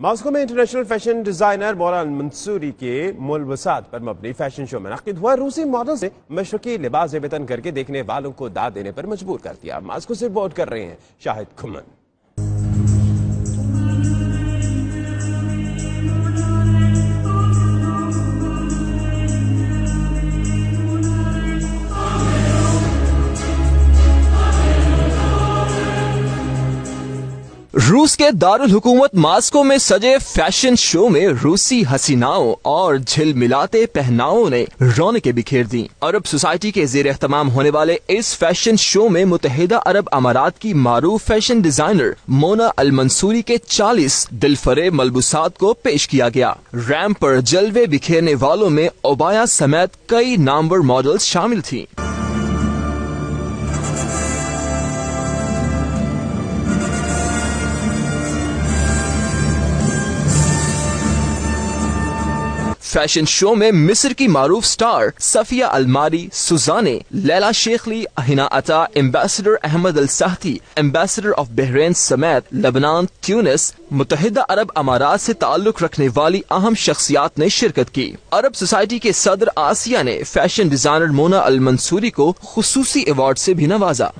Moscow में international fashion designer Mona अल-मंसूरी के मुलबसात पर मबनी फैशन शो मुनक्किद हुआ। रूसी मॉडल से मशरकी लिबास बेतन करके देखने वालों को दाद देने पर मजबूर कर दिया। मॉस्को से रिपोर्ट कर रहे हैं शाहिद खुमन। रूस के दारुल हुकूमत मॉस्को में सजे फैशन शो में रूसी हसीनाओं और झिलमिलाते पहनावों ने रौनकें बिखेर दी। अरब सोसाइटी के ज़ेर एहतमाम होने वाले इस फैशन शो में मुत्तहिदा अरब अमारात की मारूफ फैशन डिजाइनर मोना अल-मंसूरी के 40 दिलफरेब मलबूसात को पेश किया गया। रैंप पर जलवे बिखेरने वालों में ओबाया समेत कई नामवर मॉडल्स शामिल थी। फैशन शो में मिस्र की मारूफ स्टार सफिया अलमारी, सुजाने, लैला शेखली, अहिना अता, एम्बेसडर अहमद अल सहती, एम्बेसडर ऑफ बहरीन समेत लेबनान, ट्यूनिस, मुत्तहिदा अरब अमारात से ताल्लुक रखने वाली अहम शख्सियात ने शिरकत की। अरब सोसाइटी के सदर आसिया ने फैशन डिजाइनर मोना अल-मंसूरी को खुसूसी अवार्ड से भी नवाजा।